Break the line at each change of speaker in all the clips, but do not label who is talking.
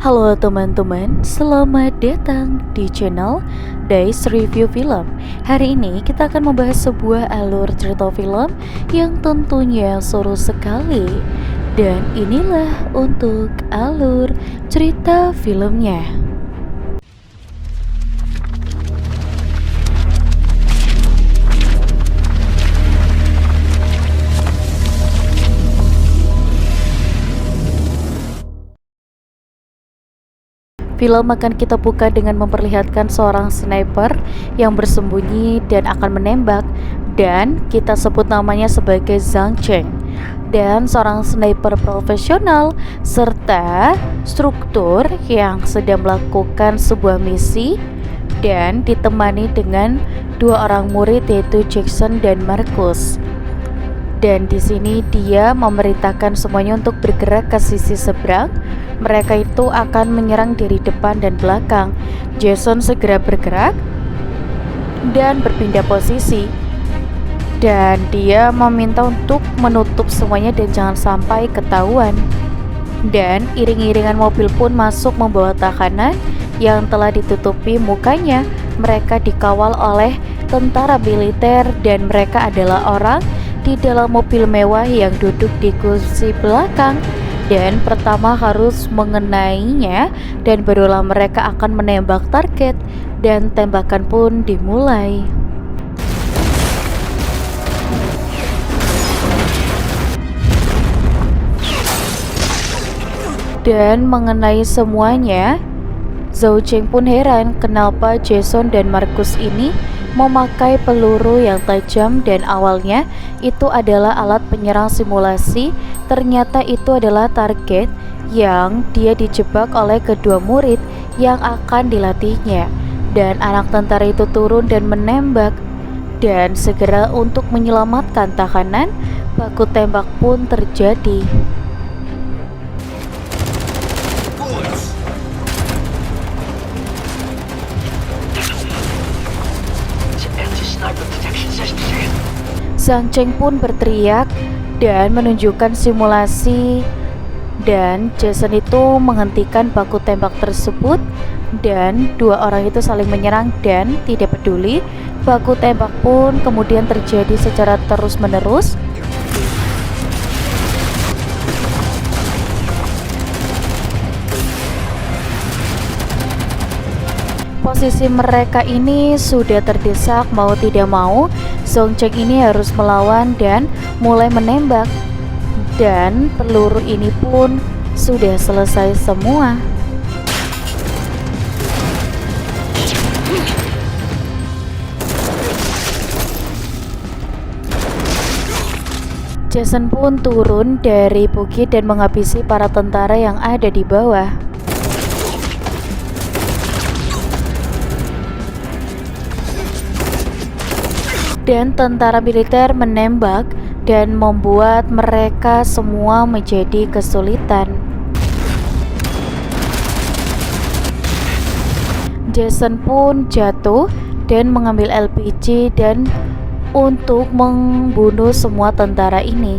Halo teman-teman, selamat datang di channel Dice Review Film. Hari ini kita akan membahas sebuah alur cerita film yang tentunya seru sekali. Dan inilah untuk alur cerita filmnya. Film akan kita buka dengan memperlihatkan seorang sniper yang bersembunyi dan akan menembak, dan kita sebut namanya sebagai Zhang Cheng. Dan seorang sniper profesional serta struktur yang sedang melakukan sebuah misi dan ditemani dengan dua orang murid yaitu Jackson dan Marcus. Dan di sini dia memerintahkan semuanya untuk bergerak ke sisi seberang. Mereka itu akan menyerang dari depan dan belakang. Jason segera bergerak dan berpindah posisi. Dan dia meminta untuk menutup semuanya dan jangan sampai ketahuan. Dan iring-iringan mobil pun masuk membawa tahanan yang telah ditutupi mukanya. Mereka dikawal oleh tentara militer dan mereka adalah orang di dalam mobil mewah yang duduk di kursi belakang. Dan pertama harus mengenainya dan barulah mereka akan menembak target dan tembakan pun dimulai. Dan mengenai semuanya, Zhao Cheng pun heran kenapa Jason dan Marcus ini memakai peluru yang tajam dan awalnya itu adalah alat penyerang simulasi. Ternyata itu adalah target yang dia dijebak oleh kedua murid yang akan dilatihnya. Dan anak tentara itu turun dan menembak, dan segera untuk menyelamatkan tahanan, baku tembak pun terjadi. Zhang Cheng pun berteriak dan menunjukkan simulasi, dan Jason itu menghentikan baku tembak tersebut dan dua orang itu saling menyerang dan tidak peduli. Baku tembak pun kemudian terjadi secara terus-menerus. Posisi mereka ini sudah terdesak mau tidak mau. Zhang Cheng ini harus melawan dan mulai menembak, dan peluru ini pun sudah selesai semua. Jason pun turun dari bukit dan menghabisi para tentara yang ada di bawah. Dan tentara militer menembak dan membuat mereka semua menjadi kesulitan. Jason pun jatuh dan mengambil LPG dan untuk membunuh semua tentara ini.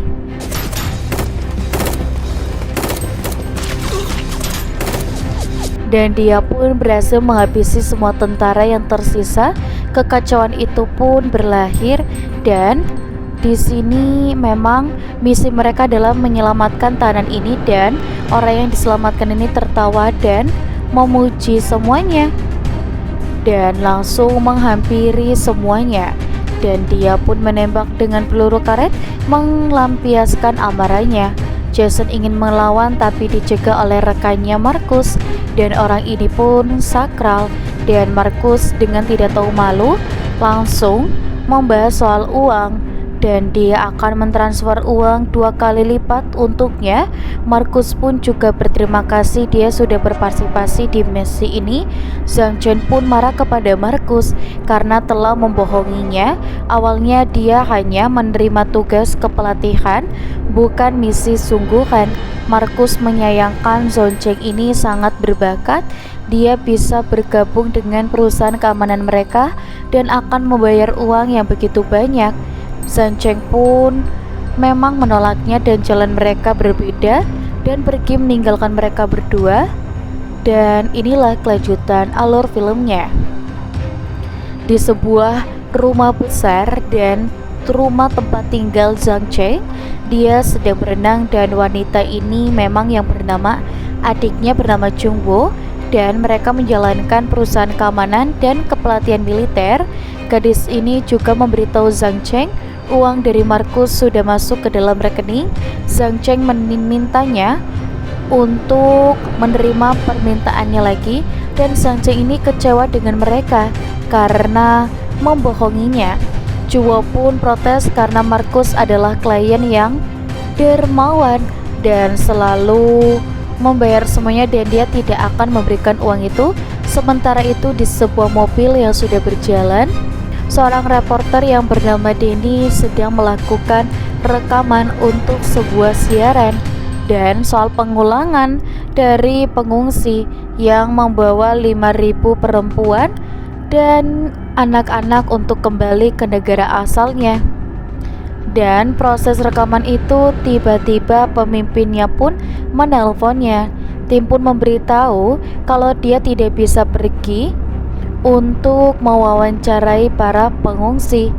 Dan dia pun berhasil menghabisi semua tentara yang tersisa. Kekacauan itu pun berlahir, dan di sini memang misi mereka adalah menyelamatkan tahanan ini, dan orang yang diselamatkan ini tertawa dan memuji semuanya dan langsung menghampiri semuanya. Dan dia pun menembak dengan peluru karet melampiaskan amarahnya. Jason ingin melawan tapi dicegah oleh rekannya Marcus, dan orang ini pun sakral. Dan Marcus dengan tidak tahu malu langsung membahas soal uang, dan dia akan mentransfer uang 2 kali lipat untuknya. Marcus pun juga berterima kasih dia sudah berpartisipasi di misi ini. Zhang Cheng pun marah kepada Marcus karena telah membohonginya. Awalnya dia hanya menerima tugas kepelatihan, bukan misi sungguhan. Marcus menyayangkan Zhang Cheng ini sangat berbakat. Dia bisa bergabung dengan perusahaan keamanan mereka dan akan membayar uang yang begitu banyak. Zhang Cheng pun memang menolaknya dan jalan mereka berbeda dan pergi meninggalkan mereka berdua. Dan inilah kelanjutan alur filmnya. Di sebuah rumah besar dan rumah tempat tinggal Zhang Cheng, dia sedang berenang dan wanita ini memang yang bernama adiknya bernama Jung Wo, dan mereka menjalankan perusahaan keamanan dan kepelatihan militer. Gadis ini juga memberitahu Zhang Cheng uang dari Markus sudah masuk ke dalam rekening. Zhang Cheng memintanya untuk menerima permintaannya lagi, dan Zhang Cheng ini kecewa dengan mereka karena membohonginya. Juwo pun protes karena Markus adalah klien yang dermawan dan selalu membayar semuanya dan dia tidak akan memberikan uang itu. Sementara itu di sebuah mobil yang sudah berjalan, seorang reporter yang bernama Denny sedang melakukan rekaman untuk sebuah siaran dan soal pengulangan dari pengungsi yang membawa 5.000 perempuan dan anak-anak untuk kembali ke negara asalnya. Dan proses rekaman itu tiba-tiba pemimpinnya pun menelponnya. Tim pun memberitahu kalau dia tidak bisa pergi untuk mewawancarai para pengungsi,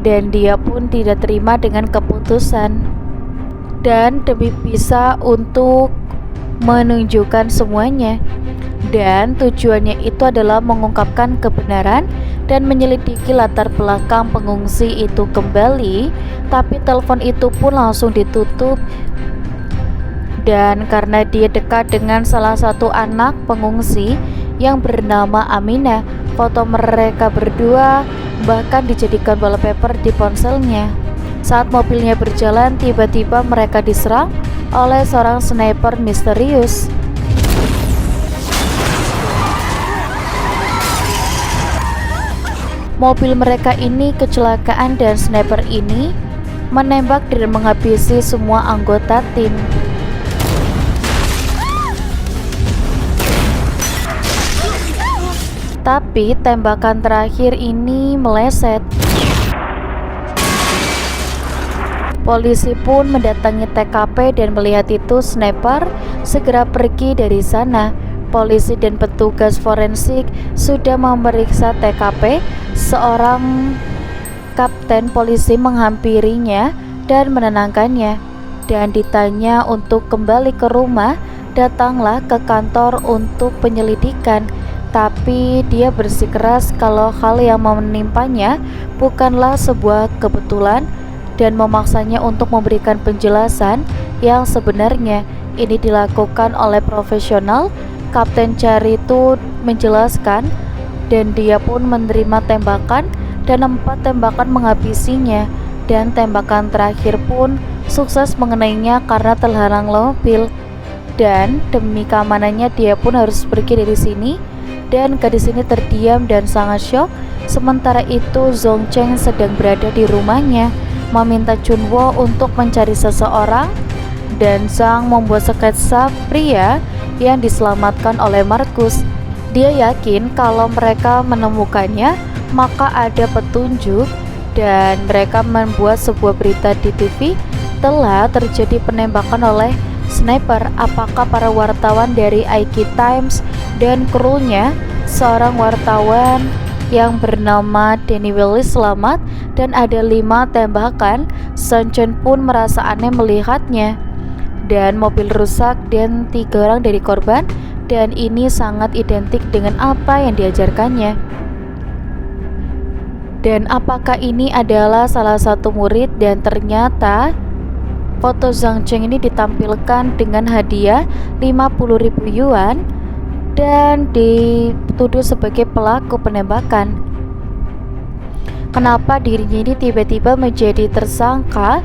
dan dia pun tidak terima dengan keputusan. Dan demi bisa untuk menunjukkan semuanya, dan tujuannya itu adalah mengungkapkan kebenaran dan menyelidiki latar belakang pengungsi itu kembali. Tapi telepon itu pun langsung ditutup, dan karena dia dekat dengan salah satu anak pengungsi yang bernama Amina, foto mereka berdua bahkan dijadikan wallpaper di ponselnya. Saat mobilnya berjalan, tiba-tiba mereka diserang oleh seorang sniper misterius. Mobil mereka ini kecelakaan dan sniper ini menembak dan menghabisi semua anggota tim. Tapi tembakan terakhir ini meleset. Polisi pun mendatangi TKP dan melihat itu sniper segera pergi dari sana. Polisi dan petugas forensik sudah memeriksa TKP. Seorang kapten polisi menghampirinya dan menenangkannya, dan ditanya untuk kembali ke rumah. Datanglah ke kantor untuk penyelidikan, tapi dia bersikeras kalau hal yang menimpanya bukanlah sebuah kebetulan dan memaksanya untuk memberikan penjelasan yang sebenarnya. Ini dilakukan oleh profesional. Kapten Chari itu menjelaskan, dan dia pun menerima tembakan dan 4 tembakan menghabisinya, dan tembakan terakhir pun sukses mengenainya karena terhalang mobil. Dan demi keamanannya dia pun harus pergi dari sini, dan gadis ini terdiam dan sangat syok. Sementara itu Zhang Cheng sedang berada di rumahnya meminta Junwo untuk mencari seseorang, dan Zhang membuat sketsa pria yang diselamatkan oleh Markus. Dia yakin kalau mereka menemukannya maka ada petunjuk, dan mereka membuat sebuah berita di TV telah terjadi penembakan oleh sniper. Apakah para wartawan dari IG Times dan krunya, seorang wartawan yang bernama Danny Willis selamat, dan ada 5 tembakan. Sun Chen pun merasa aneh melihatnya, dan mobil rusak dan 3 orang dari korban, dan ini sangat identik dengan apa yang diajarkannya. Dan apakah ini adalah salah satu murid? Dan ternyata foto Zhang Cheng ini ditampilkan dengan hadiah 50.000 yuan dan dituduh sebagai pelaku penembakan. Kenapa dirinya ini tiba-tiba menjadi tersangka?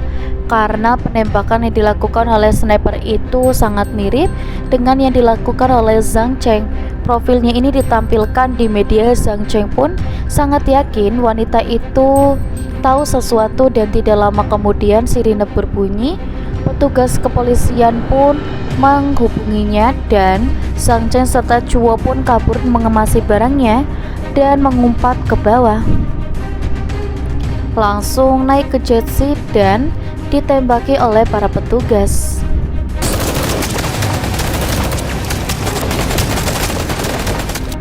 Karena penembakan yang dilakukan oleh sniper itu sangat mirip dengan yang dilakukan oleh Zhang Cheng. Profilnya ini ditampilkan di media. Zhang Cheng pun sangat yakin wanita itu tahu sesuatu, dan tidak lama kemudian sirine berbunyi. Petugas kepolisian pun menghubunginya, dan Zhang Cheng serta Chuo pun kabur mengemasi barangnya dan mengumpat ke bawah. Langsung naik ke jet ski dan ditembaki oleh para petugas.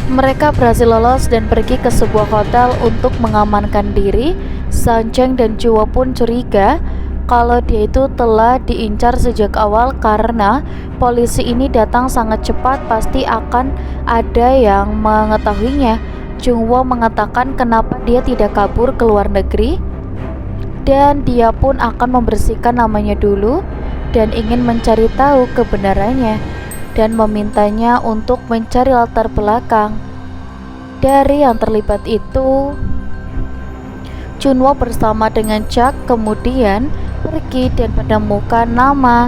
Mereka berhasil lolos dan pergi ke sebuah hotel untuk mengamankan diri. Zhang Cheng dan Chuo pun curiga kalau dia itu telah diincar sejak awal karena polisi ini datang sangat cepat, pasti akan ada yang mengetahuinya. Chungwo mengatakan kenapa dia tidak kabur ke luar negeri dan dia pun akan membersihkan namanya dulu dan ingin mencari tahu kebenarannya dan memintanya untuk mencari latar belakang dari yang terlibat itu. Chunwo bersama dengan Chuck kemudian pergi dan menemukan nama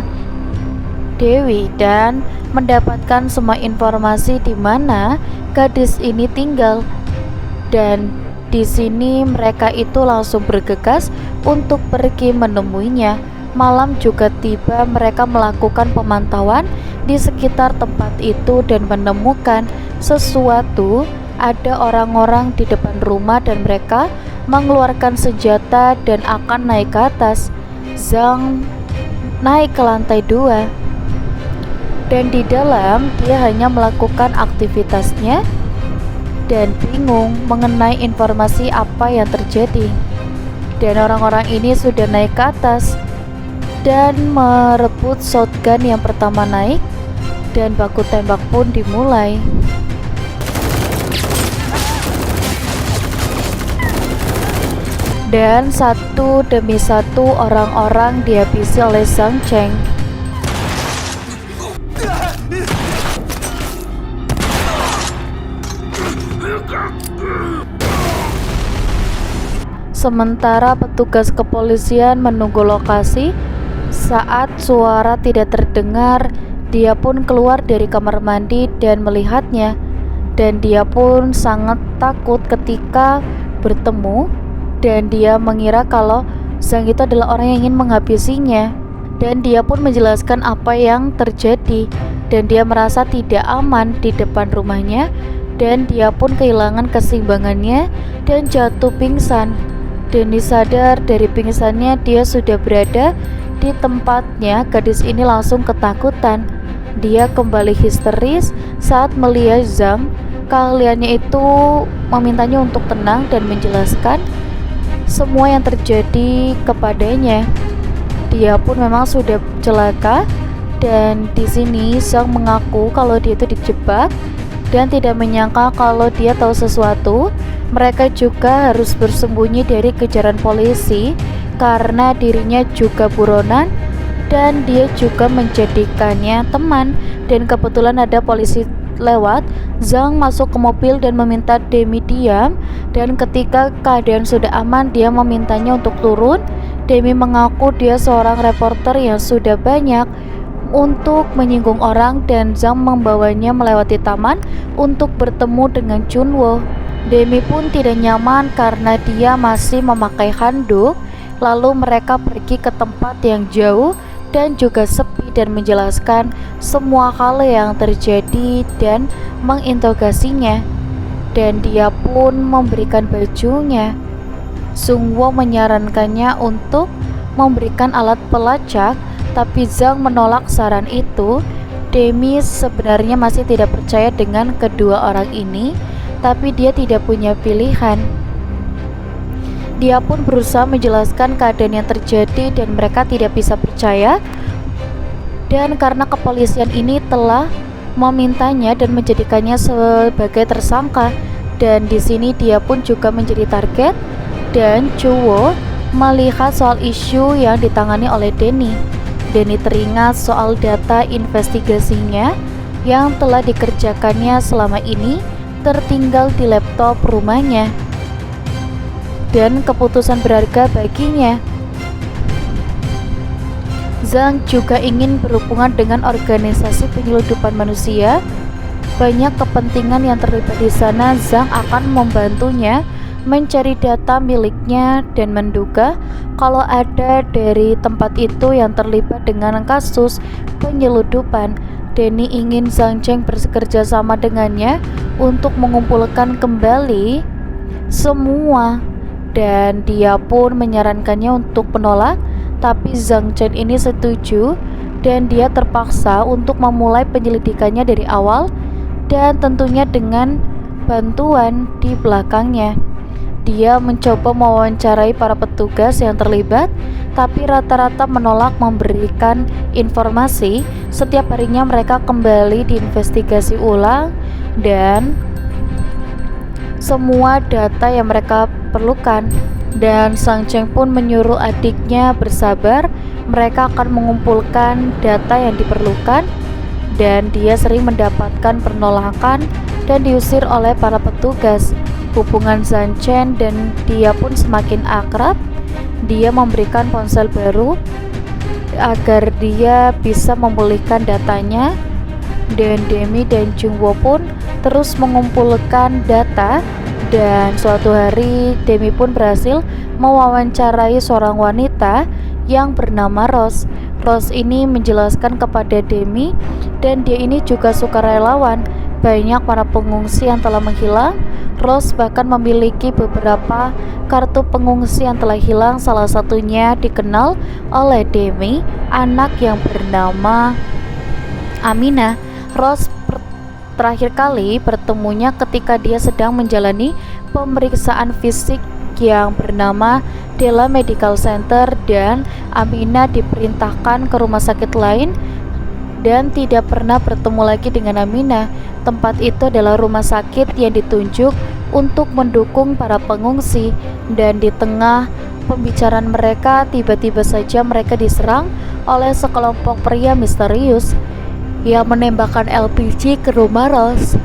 Dewi dan mendapatkan semua informasi di mana gadis ini tinggal. Dan di sini mereka itu langsung bergegas untuk pergi menemuinya. Malam juga tiba, mereka melakukan pemantauan di sekitar tempat itu dan menemukan sesuatu. Ada orang-orang di depan rumah dan mereka mengeluarkan senjata dan akan naik ke atas. Zhang naik ke lantai 2 dan di dalam dia hanya melakukan aktivitasnya dan bingung mengenai informasi apa yang terjadi. Dan orang-orang ini sudah naik ke atas dan merebut shotgun yang pertama naik dan baku tembak pun dimulai. Dan satu demi satu orang-orang dihabisi oleh Zhang Cheng. Sementara petugas kepolisian menunggu lokasi. Saat suara tidak terdengar, dia pun keluar dari kamar mandi dan melihatnya. Dan dia pun sangat takut ketika bertemu. Dan dia mengira kalau Zhang itu adalah orang yang ingin menghabisinya. Dan dia pun menjelaskan apa yang terjadi. Dan dia merasa tidak aman di depan rumahnya. Dan dia pun kehilangan keseimbangannya dan jatuh pingsan. Denny sadar dari pingsannya dia sudah berada di tempatnya. Gadis ini langsung ketakutan. Dia kembali histeris saat melihat Zhang. Keahliannya itu memintanya untuk tenang dan menjelaskan semua yang terjadi kepadanya. Dia pun memang sudah celaka dan di sini Zhang mengaku kalau dia itu dijebak dan tidak menyangka kalau dia tahu sesuatu. Mereka juga harus bersembunyi dari kejaran polisi karena dirinya juga buronan dan dia juga menjadikannya teman. Dan kebetulan ada polisi lewat. Zhang masuk ke mobil dan meminta Demi diam, dan ketika keadaan sudah aman dia memintanya untuk turun. Demi mengaku dia seorang reporter yang sudah banyak untuk menyinggung orang dan Zhang membawanya melewati taman untuk bertemu dengan Chunwo. Demi pun tidak nyaman karena dia masih memakai handuk. Lalu mereka pergi ke tempat yang jauh dan juga sepi dan menjelaskan semua hal yang terjadi dan menginterogasinya. Dan dia pun memberikan bajunya. Sungwo menyarankannya untuk memberikan alat pelacak, tapi Zhang menolak saran itu. Demi sebenarnya masih tidak percaya dengan kedua orang ini, tapi dia tidak punya pilihan. Dia pun berusaha menjelaskan keadaan yang terjadi dan mereka tidak bisa percaya. Dan karena kepolisian ini telah memintanya dan menjadikannya sebagai tersangka, dan di sini dia pun juga menjadi target. Dan Chuo melihat soal isu yang ditangani oleh Denny. Denny teringat soal data investigasinya yang telah dikerjakannya selama ini tertinggal di laptop rumahnya. Dan keputusan berharga baginya. Zhang juga ingin berhubungan dengan organisasi penyeludupan manusia. Banyak kepentingan yang terlibat di sana. Zhang akan membantunya mencari data miliknya dan menduga kalau ada dari tempat itu yang terlibat dengan kasus penyeludupan. Denny ingin Zhang Cheng bekerja sama dengannya untuk mengumpulkan kembali semua. Dan dia pun menyarankannya untuk menolak, tapi Zhang Cheng ini setuju dan dia terpaksa untuk memulai penyelidikannya dari awal dan tentunya dengan bantuan di belakangnya. Dia mencoba mewawancarai para petugas yang terlibat, tapi rata-rata menolak memberikan informasi. Setiap harinya mereka kembali diinvestigasi ulang dan semua data yang mereka perlukan. Dan Sang Cheng pun menyuruh adiknya bersabar, mereka akan mengumpulkan data yang diperlukan. Dan dia sering mendapatkan penolakan dan diusir oleh para petugas. Hubungan Sang Cheng dan dia pun semakin akrab. Dia memberikan ponsel baru agar dia bisa memulihkan datanya, dan Demi dan Jungwoo pun terus mengumpulkan data. Dan suatu hari Demi pun berhasil mewawancarai seorang wanita yang bernama Rose. Rose ini menjelaskan kepada Demi, dan dia ini juga sukarelawan. Banyak para pengungsi yang telah menghilang. Rose bahkan memiliki beberapa kartu pengungsi yang telah hilang. Salah satunya dikenal oleh Demi, anak yang bernama Amina. Rose terakhir kali bertemunya ketika dia sedang menjalani pemeriksaan fisik yang bernama Dela Medical Center, dan Amina diperintahkan ke rumah sakit lain dan tidak pernah bertemu lagi dengan Amina. Tempat itu adalah rumah sakit yang ditunjuk untuk mendukung para pengungsi, dan di tengah pembicaraan mereka tiba-tiba saja mereka diserang oleh sekelompok pria misterius yang menembakkan LPG ke rumah Rose.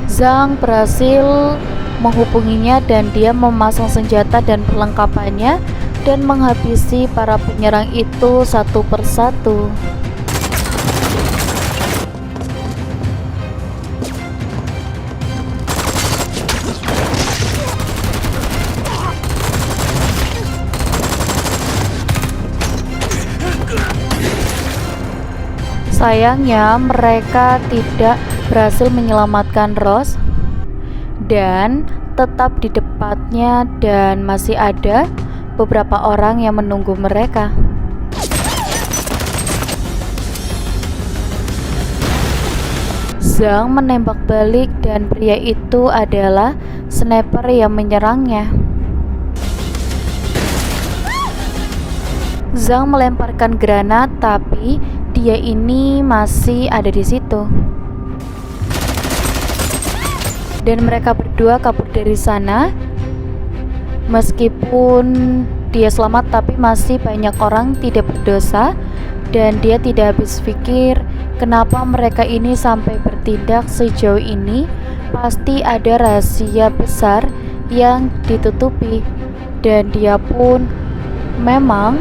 Zhang berhasil menghubunginya dan dia memasang senjata dan perlengkapannya dan menghabisi para penyerang itu satu persatu. Sayangnya mereka tidak berhasil menyelamatkan Rose dan tetap di depannya, dan masih ada beberapa orang yang menunggu mereka. Zhang menembak balik dan pria itu adalah sniper yang menyerangnya. Zhang melemparkan granat, tapi dia ini masih ada di situ. Dan mereka berdua kabur dari sana. Meskipun dia selamat, tapi masih banyak orang tidak berdosa, dan dia tidak habis pikir kenapa mereka ini sampai bertindak sejauh ini. Pasti ada rahasia besar yang ditutupi, dan dia pun memang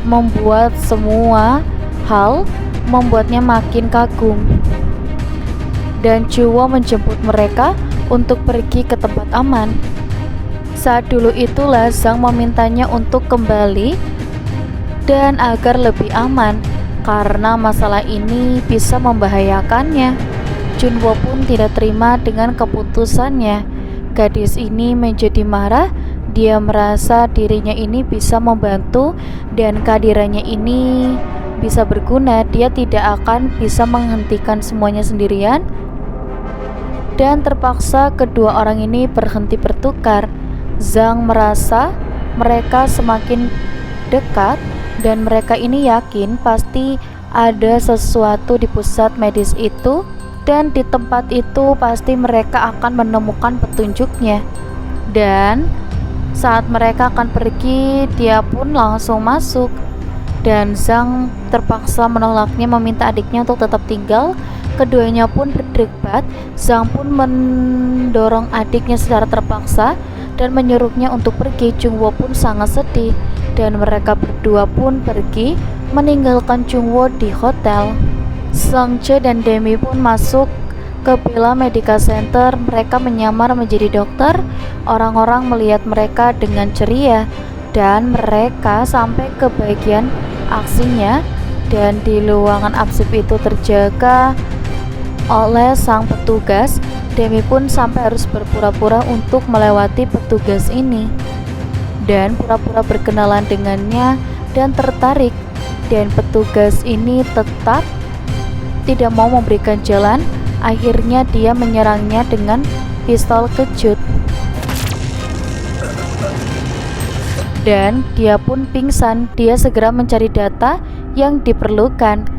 membuat semua hal membuatnya makin kagum. Dan Jungwoo menjemput mereka untuk pergi ke tempat aman. Saat dulu itulah Zhang memintanya untuk kembali dan agar lebih aman, karena masalah ini bisa membahayakannya. Jungwoo pun tidak terima dengan keputusannya. Gadis ini menjadi marah. Dia merasa dirinya ini bisa membantu dan kehadirannya ini bisa berguna. Dia tidak akan bisa menghentikan semuanya sendirian, dan terpaksa kedua orang ini berhenti bertukar. Zhang merasa mereka semakin dekat, dan mereka ini yakin pasti ada sesuatu di pusat medis itu, dan di tempat itu pasti mereka akan menemukan petunjuknya. Dan saat mereka akan pergi, dia pun langsung masuk, dan Zhang terpaksa menolaknya, meminta adiknya untuk tetap tinggal. Keduanya pun berdebat. Zhang pun mendorong adiknya secara terpaksa dan menyuruhnya untuk pergi. Jungwoo pun sangat sedih, dan mereka berdua pun pergi meninggalkan Jungwoo di hotel. Sang Che dan Demi pun masuk ke Bella Medical Center. Mereka menyamar menjadi dokter. Orang-orang melihat mereka dengan ceria, dan mereka sampai ke bagian aksinya, dan di ruangan arsip itu terjaga oleh sang petugas. Demi pun sampai harus berpura-pura untuk melewati petugas ini. dan pura-pura berkenalan dengannya dan tertarik, dan petugas ini tetap tidak mau memberikan jalan. Akhirnya dia menyerangnya dengan pistol kejut dan dia pun pingsan. Dia segera mencari data yang diperlukan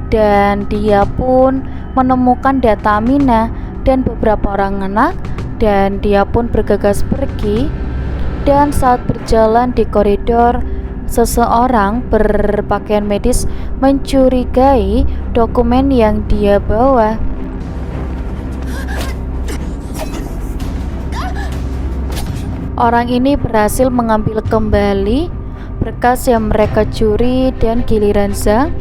dan dia pun menemukan data Amina dan beberapa orang anak, dan dia pun bergegas pergi. Dan saat berjalan di koridor, seseorang berpakaian medis mencurigai dokumen yang dia bawa. Orang ini berhasil mengambil kembali berkas yang mereka curi, dan giliran Zhang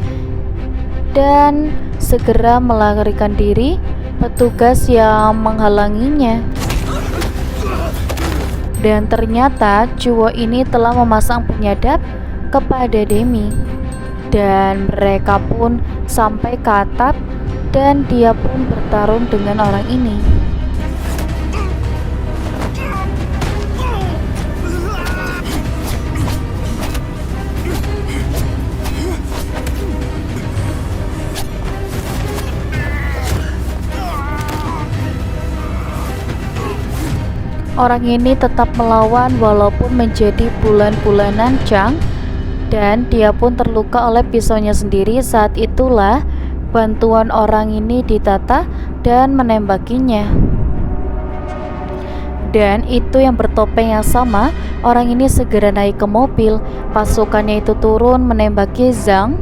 dan segera melarikan diri. Petugas yang menghalanginya, dan ternyata Chuo ini telah memasang penyadap kepada Demi, dan mereka pun sampai ke atap dan dia pun bertarung dengan orang ini. Orang ini tetap melawan walaupun menjadi bulan-bulanan Chang, dan dia pun terluka oleh pisaunya sendiri. Saat itulah bantuan orang ini ditata dan menembakinya. Dan itu yang bertopeng yang sama, orang ini segera naik ke mobil. Pasukannya itu turun menembaki Zhang.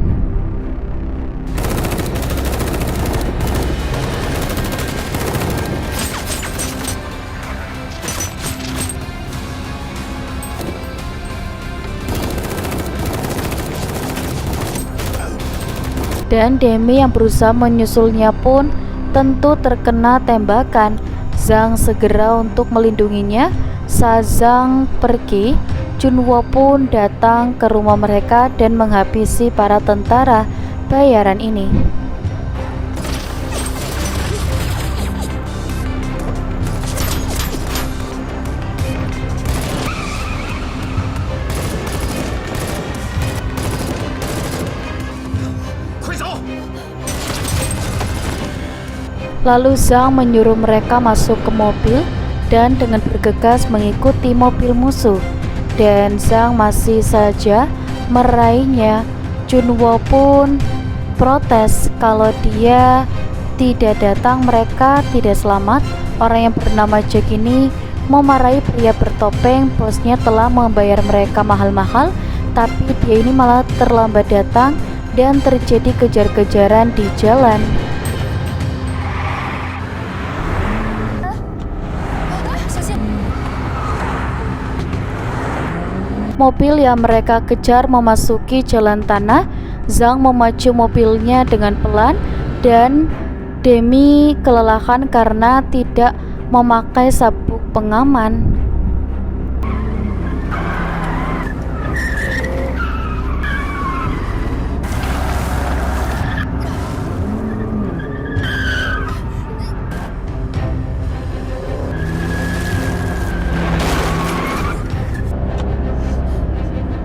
Dan Demi yang berusaha menyusulnya pun tentu terkena tembakan. Zhang segera untuk melindunginya. Saat Zhang pergi, Junwo pun datang ke rumah mereka dan menghabisi para tentara bayaran ini. Lalu Zhang menyuruh mereka masuk ke mobil dan dengan bergegas mengikuti mobil musuh. Dan Zhang masih saja meraihnya. Junwo pun protes kalau dia tidak datang, mereka tidak selamat. Orang yang bernama Jack ini memarahi pria bertopeng. Bosnya telah membayar mereka mahal-mahal, tapi dia ini malah terlambat datang dan terjadi kejar-kejaran di jalan. Mobil yang mereka kejar memasuki jalan tanah. Zhang memacu mobilnya dengan pelan dan Demi kelelahan karena tidak memakai sabuk pengaman.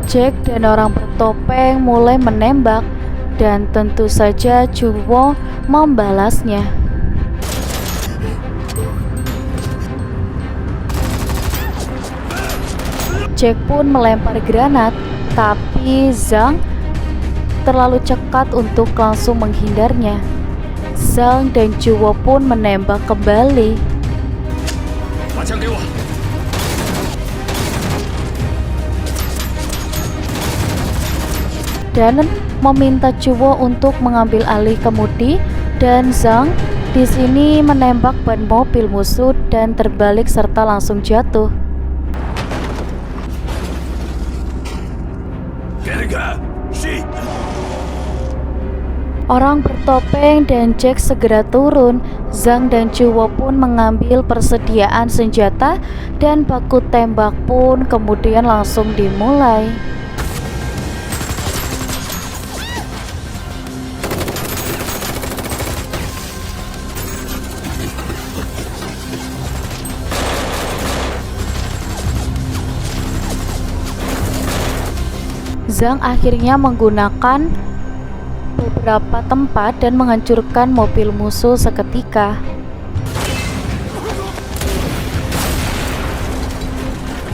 Jack dan orang bertopeng mulai menembak, dan tentu saja Junwo membalasnya. Jack pun melempar granat, tapi Zhang terlalu cekat untuk langsung menghindarnya. Zhang dan Junwo pun menembak kembali. Dan meminta Junwo untuk mengambil alih kemudi, dan Zhang di sini menembak ban mobil musuh dan terbalik serta langsung jatuh. Orang bertopeng dan Jack segera turun. Zhang dan Junwo pun mengambil persediaan senjata dan baku tembak pun kemudian langsung dimulai. Zhang akhirnya menggunakan beberapa tempat dan menghancurkan mobil musuh seketika.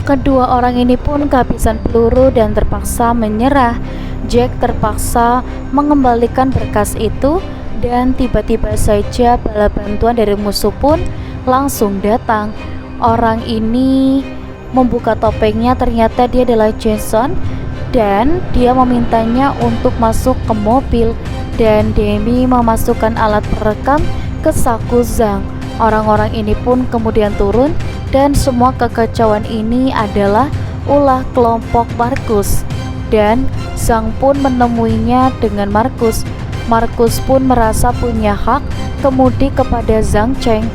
Kedua orang ini pun kehabisan peluru dan terpaksa menyerah. Jack terpaksa mengembalikan berkas itu dan tiba-tiba saja bala bantuan dari musuh pun langsung datang. Orang ini membuka topengnya, ternyata dia adalah Jason dan dia memintanya untuk masuk ke mobil dan Demi memasukkan alat perekam ke saku Zhang. Orang-orang ini pun kemudian turun dan semua kekacauan ini adalah ulah kelompok Markus dan Zhang pun menemuinya dengan Markus. Markus pun merasa punya hak kemudi kepada Zhang Cheng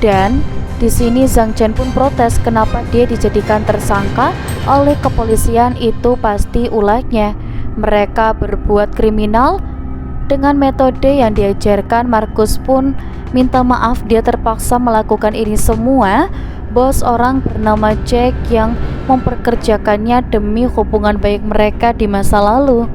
dan di sini Zhang Chen pun protes kenapa dia dijadikan tersangka oleh kepolisian, itu pasti ulahnya. Mereka berbuat kriminal dengan metode yang diajarkan. Markus pun minta maaf dia terpaksa melakukan ini semua. Bos orang bernama Jack yang memperkerjakannya demi hubungan baik mereka di masa lalu.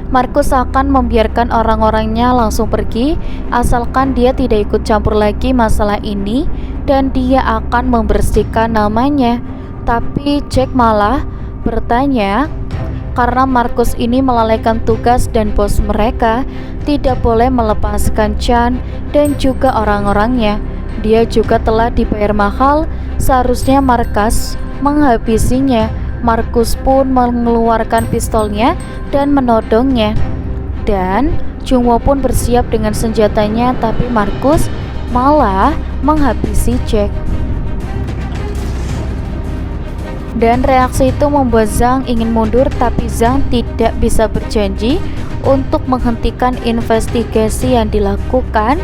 Markus akan membiarkan orang-orangnya langsung pergi asalkan dia tidak ikut campur lagi masalah ini dan dia akan membersihkan namanya. Tapi Jack malah bertanya karena Markus ini melalaikan tugas dan bos mereka tidak boleh melepaskan Chan dan juga orang-orangnya. Dia juga telah dibayar mahal, seharusnya Markus menghabisinya. Markus pun mengeluarkan pistolnya dan menodongnya dan Jungwoo pun bersiap dengan senjatanya, tapi Markus malah menghabisi Jack. Dan reaksi itu membuat Zhang ingin mundur, tapi Zhang tidak bisa berjanji untuk menghentikan investigasi yang dilakukan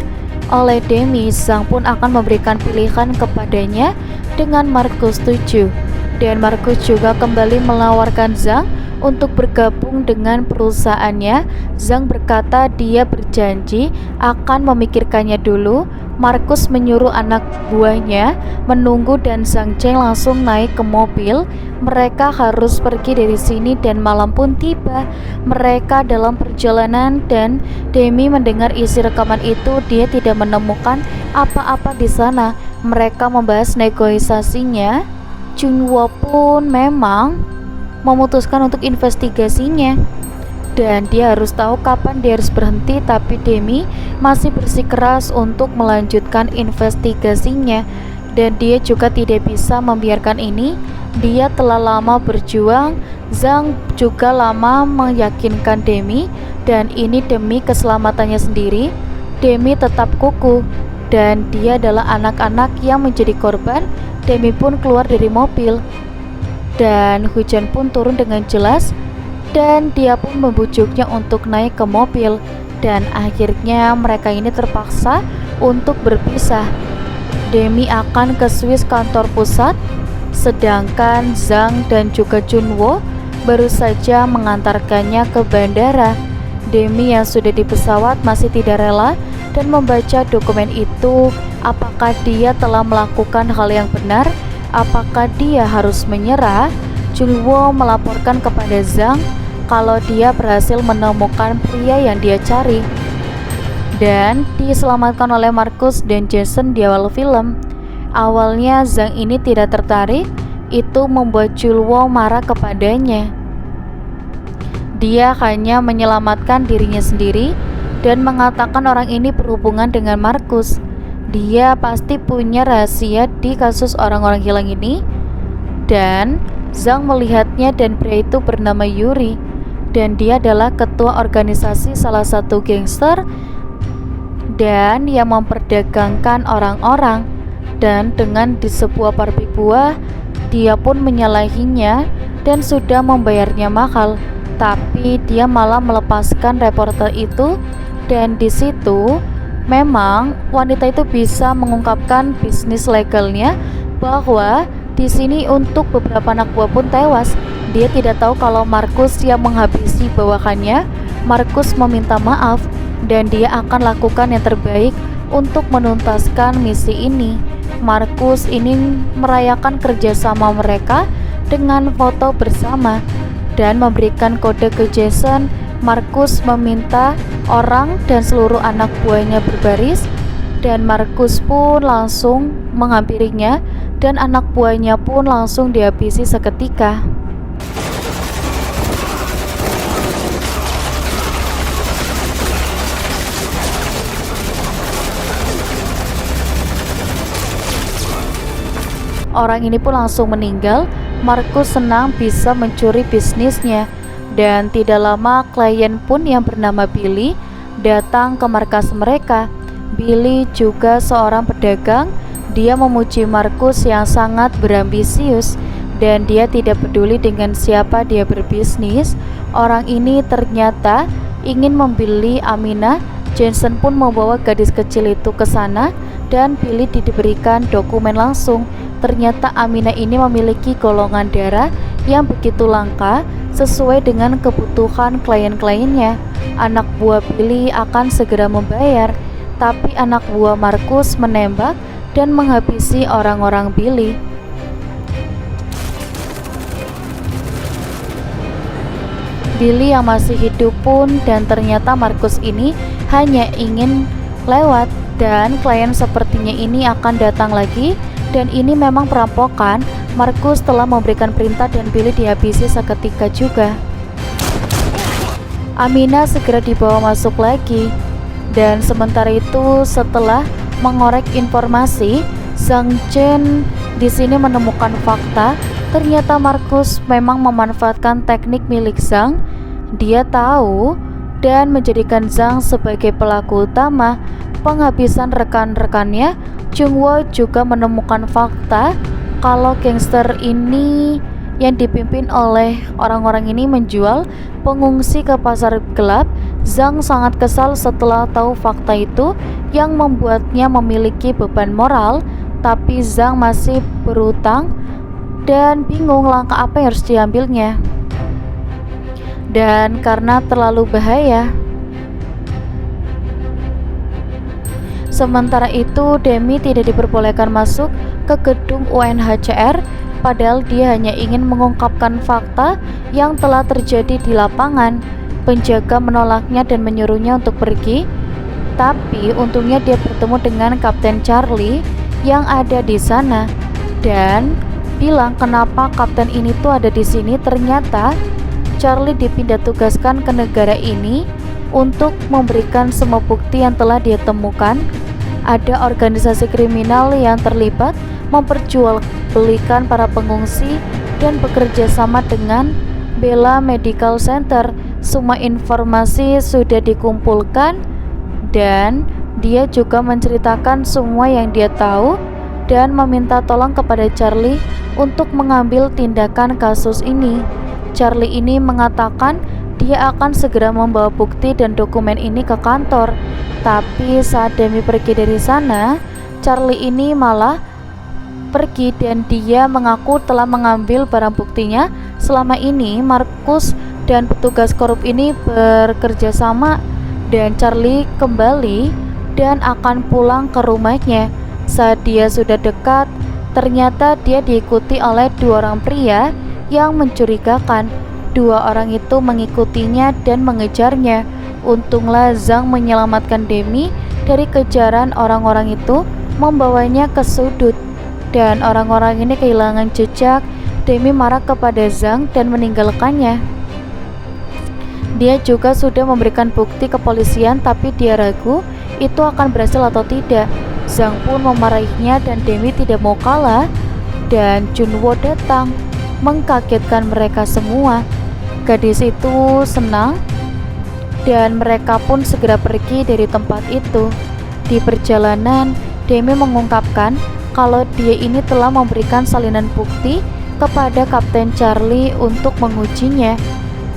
oleh Demi. Zhang pun akan memberikan pilihan kepadanya dengan Markus setuju. Dan Markus juga kembali menawarkan Zhang untuk bergabung dengan perusahaannya. Zhang berkata dia berjanji akan memikirkannya dulu. Markus menyuruh anak buahnya menunggu dan Zhang Cheng langsung naik ke mobil. Mereka harus pergi dari sini dan malam pun tiba. Mereka dalam perjalanan dan Demi mendengar isi rekaman itu. Dia tidak menemukan apa-apa di sana. Mereka membahas negosiasinya. Jungwoo pun memang memutuskan untuk investigasinya dan dia harus tahu kapan dia harus berhenti, tapi Demi masih bersikeras untuk melanjutkan investigasinya dan dia juga tidak bisa membiarkan ini. Dia telah lama berjuang. Zhang juga lama meyakinkan Demi dan ini demi keselamatannya sendiri. Demi tetap kukuh dan dia adalah anak-anak yang menjadi korban. Demi pun keluar dari mobil dan hujan pun turun dengan jelas dan dia pun membujuknya untuk naik ke mobil dan akhirnya mereka ini terpaksa untuk berpisah. Demi akan ke Swiss kantor pusat sedangkan Zhang dan juga Jungwoo baru saja mengantarkannya ke bandara. Demi yang sudah di pesawat masih tidak rela dan membaca dokumen itu. Apakah dia telah melakukan hal yang benar? Apakah dia harus menyerah? Jungwoo melaporkan kepada Zhang kalau dia berhasil menemukan pria yang dia cari dan diselamatkan oleh Markus dan Jason di awal film. Awalnya Zhang ini tidak tertarik, itu membuat Jungwoo marah kepadanya. Dia hanya menyelamatkan dirinya sendiri dan mengatakan orang ini berhubungan dengan Markus. Dia pasti punya rahasia di kasus orang-orang hilang ini. Dan Zhang melihatnya dan pria itu bernama Yuri dan dia adalah ketua organisasi salah satu gangster dan yang memperdagangkan orang-orang. Dan dengan di sebuah pabrik buah dia pun menyalahinya dan sudah membayarnya mahal, tapi dia malah melepaskan reporter itu. Dan di situ memang wanita itu bisa mengungkapkan bisnis legalnya bahwa di sini untuk beberapa anak buah pun tewas. Dia tidak tahu kalau Markus yang menghabisi bawahannya. Markus meminta maaf dan dia akan lakukan yang terbaik untuk menuntaskan misi ini. Markus ini merayakan kerjasama mereka dengan foto bersama dan memberikan kode ke Jason. Markus meminta orang dan seluruh anak buahnya berbaris, dan Markus pun langsung menghampirinya dan anak buahnya pun langsung dihabisi seketika. Orang ini pun langsung meninggal. Markus senang bisa mencuri bisnisnya, dan tidak lama klien pun yang bernama Billy datang ke markas mereka. Billy juga seorang pedagang. Dia memuji Markus yang sangat berambisius, dan dia tidak peduli dengan siapa dia berbisnis. Orang ini ternyata ingin membeli Aminah. Jason pun membawa gadis kecil itu ke sana, dan Billy diberikan dokumen langsung. Ternyata Aminah ini memiliki golongan darah yang begitu langka sesuai dengan kebutuhan klien-kliennya. Anak buah Billy akan segera membayar, tapi anak buah Markus menembak dan menghabisi orang-orang Billy. Billy yang masih hidup pun, dan ternyata Markus ini hanya ingin lewat, dan klien sepertinya ini akan datang lagi. Dan ini memang perampokan. Markus telah memberikan perintah dan Billy dihabisi seketika juga. Aminah segera dibawa masuk lagi, dan sementara itu setelah mengorek informasi, Zhang Chen di sini menemukan fakta. Ternyata Markus memang memanfaatkan teknik milik Zhang. Dia tahu dan menjadikan Zhang sebagai pelaku utama penghabisan rekan-rekannya. Jungwo juga menemukan fakta kalau gangster ini yang dipimpin oleh orang-orang ini menjual pengungsi ke pasar gelap. Zhang sangat kesal setelah tahu fakta itu yang membuatnya memiliki beban moral, tapi Zhang masih berutang dan bingung langkah apa yang harus diambilnya. Dan karena terlalu bahaya. Sementara itu, Demi tidak diperbolehkan masuk ke gedung UNHCR, padahal dia hanya ingin mengungkapkan fakta yang telah terjadi di lapangan. Penjaga menolaknya dan menyuruhnya untuk pergi, tapi untungnya dia bertemu dengan Kapten Charlie yang ada di sana dan bilang kenapa kapten ini tuh ada di sini. Ternyata Charlie dipindah tugaskan ke negara ini untuk memberikan semua bukti yang telah dia temukan. Ada organisasi kriminal yang terlibat memperjualbelikan para pengungsi dan bekerja sama dengan Bella Medical Center. Semua informasi sudah dikumpulkan dan dia juga menceritakan semua yang dia tahu dan meminta tolong kepada Charlie untuk mengambil tindakan kasus ini. Charlie ini mengatakan dia akan segera membawa bukti dan dokumen ini ke kantor. Tapi saat Demi pergi dari sana, Charlie ini malah pergi dan dia mengaku telah mengambil barang buktinya. Selama ini Markus dan petugas korup ini bekerja sama, dan Charlie kembali dan akan pulang ke rumahnya. Saat dia sudah dekat, ternyata dia diikuti oleh dua orang pria yang mencurigakan. Dua orang itu mengikutinya dan mengejarnya. Untunglah Zhang menyelamatkan Demi dari kejaran orang-orang itu, membawanya ke sudut, dan orang-orang ini kehilangan jejak. Demi marah kepada Zhang dan meninggalkannya. Dia juga sudah memberikan bukti kepolisian, tapi dia ragu itu akan berhasil atau tidak. Zhang pun memarahinya dan Demi tidak mau kalah, dan Junwo datang mengkagetkan mereka semua. Gadis itu senang dan mereka pun segera pergi dari tempat itu. Di perjalanan, Demi mengungkapkan kalau dia ini telah memberikan salinan bukti kepada Kapten Charlie untuk mengujinya.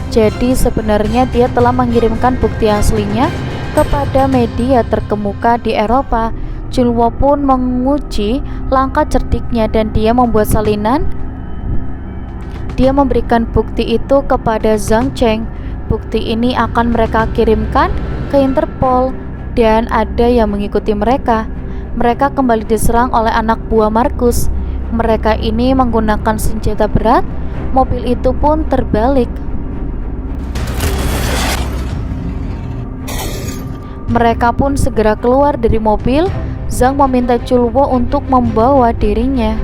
Jadi sebenarnya dia telah mengirimkan bukti aslinya kepada media terkemuka di Eropa. Junwo pun menguji langkah cerdiknya dan dia membuat salinan. Dia memberikan bukti itu kepada Zhang Cheng. Bukti ini akan mereka kirimkan ke Interpol dan ada yang mengikuti mereka. Mereka kembali diserang oleh anak buah Markus. Mereka ini menggunakan senjata berat. Mobil itu pun terbalik. Mereka pun segera keluar dari mobil. Zhang meminta Chulwo untuk membawa dirinya.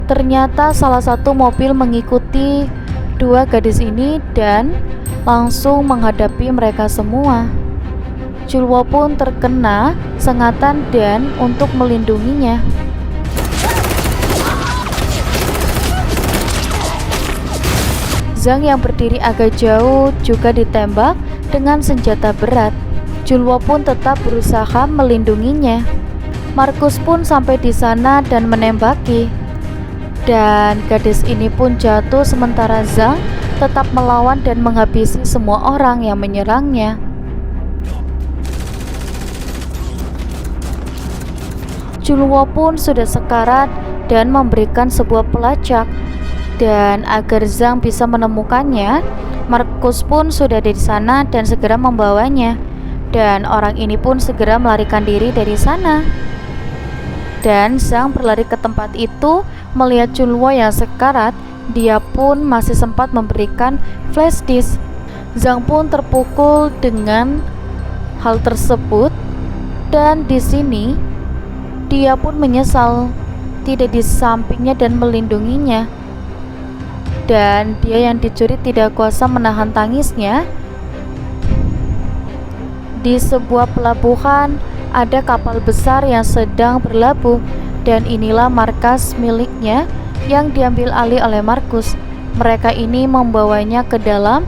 Ternyata salah satu mobil mengikuti dua gadis ini dan langsung menghadapi mereka semua. Chulwo pun terkena sengatan dan untuk melindunginya. Zhang yang berdiri agak jauh juga ditembak dengan senjata berat. Chulwo pun tetap berusaha melindunginya. Markus pun sampai di sana dan menembaki. Dan gadis ini pun jatuh sementara Zhang tetap melawan dan menghabisi semua orang yang menyerangnya. Chulwo pun sudah sekarat dan memberikan sebuah pelacak. Dan agar Zhang bisa menemukannya, Markus pun sudah di sana dan segera membawanya. Dan orang ini pun segera melarikan diri dari sana. Dan Zhang berlari ke tempat itu. Melihat Chulwo yang sekarat, dia pun masih sempat memberikan flash disk. Zhang pun terpukul dengan hal tersebut, dan di sini dia pun menyesal tidak di sampingnya dan melindunginya. Dan dia yang dicuri tidak kuasa menahan tangisnya. Di sebuah pelabuhan ada kapal besar yang sedang berlabuh. Dan inilah markas miliknya yang diambil alih oleh Markus. Mereka ini membawanya ke dalam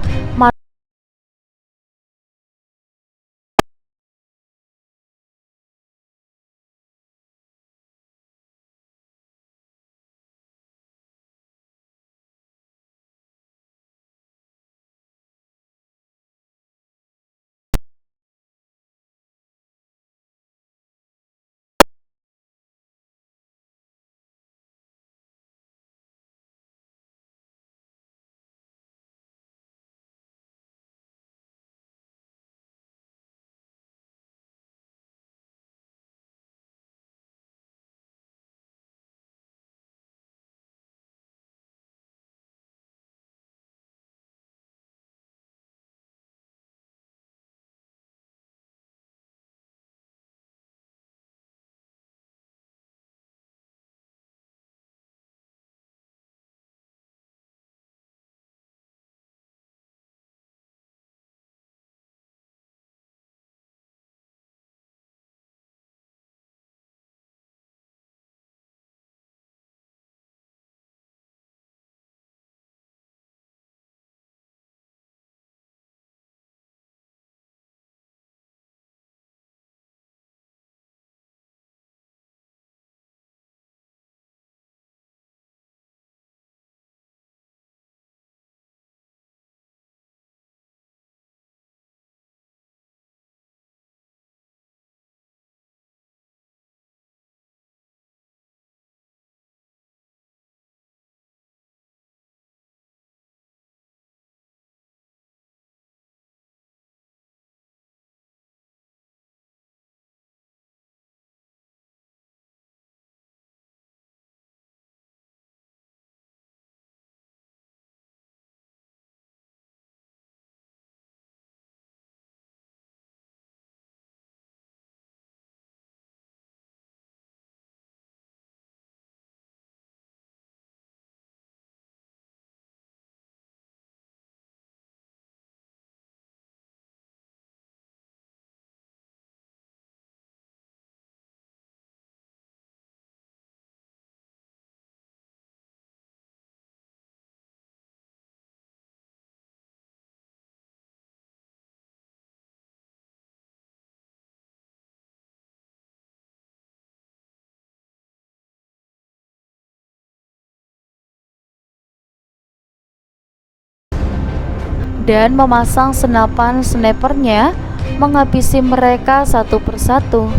dan memasang senapan snipernya menghabisi mereka satu persatu.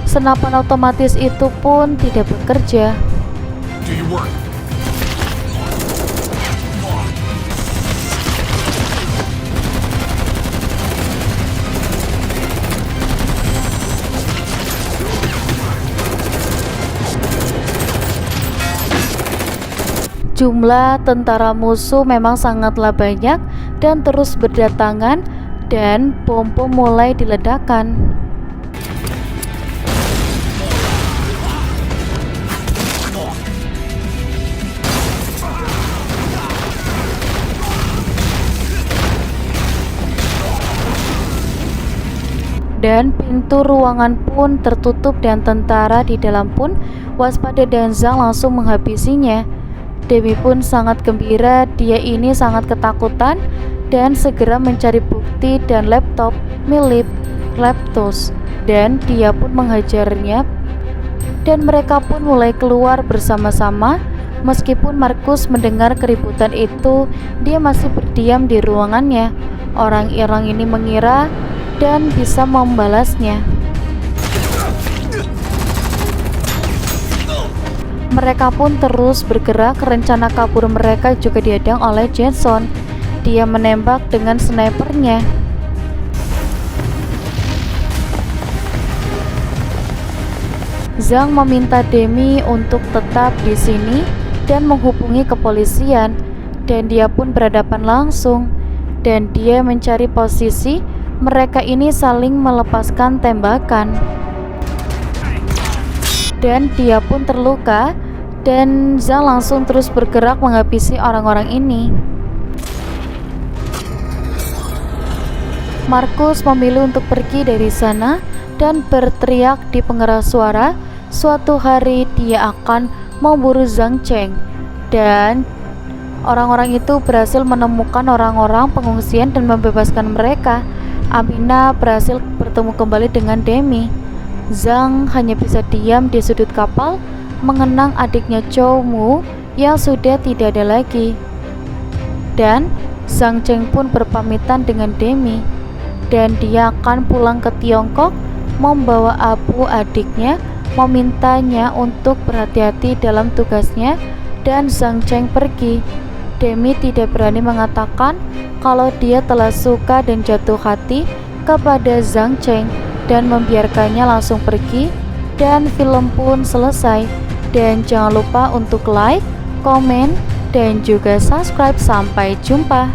Senapan otomatis itu pun tidak bekerja.
Do your work.
Jumlah tentara musuh memang sangatlah banyak dan terus berdatangan, dan bom-bom mulai diledakkan. Dan pintu ruangan pun tertutup dan tentara di dalam pun waspada dan Zhang langsung menghabisinya. Demi pun sangat gembira, dia ini sangat ketakutan dan segera mencari bukti dan laptop milik Leptos, dan dia pun menghajarnya, dan mereka pun mulai keluar bersama-sama. Meskipun Markus mendengar keributan itu, dia masih berdiam di ruangannya. Orang-orang ini mengira dan bisa membalasnya. Mereka pun terus bergerak. Rencana kabur mereka juga dihadang oleh Jason. Dia menembak dengan snipernya. Zhang meminta Demi untuk tetap di sini dan menghubungi kepolisian, dan dia pun berhadapan langsung, dan dia mencari posisi. Mereka ini saling melepaskan tembakan, dan dia pun terluka, dan Zhang langsung terus bergerak menghabisi orang-orang ini. Markus memilih untuk pergi dari sana dan berteriak di pengeras suara. Suatu hari dia akan memburu Zhang Cheng, dan orang-orang itu berhasil menemukan orang-orang pengungsian dan membebaskan mereka. Amina berhasil bertemu kembali dengan Demi. Zhang hanya bisa diam di sudut kapal mengenang adiknya Chou Mu yang sudah tidak ada lagi. Dan Zhang Cheng pun berpamitan dengan Demi, dan dia akan pulang ke Tiongkok membawa Abu adiknya, memintanya untuk berhati-hati dalam tugasnya, dan Zhang Cheng pergi. Demi tidak berani mengatakan kalau dia telah suka dan jatuh hati kepada Zhang Cheng dan membiarkannya langsung pergi, dan film pun selesai. Dan jangan lupa untuk like, komen, dan juga subscribe. Sampai jumpa.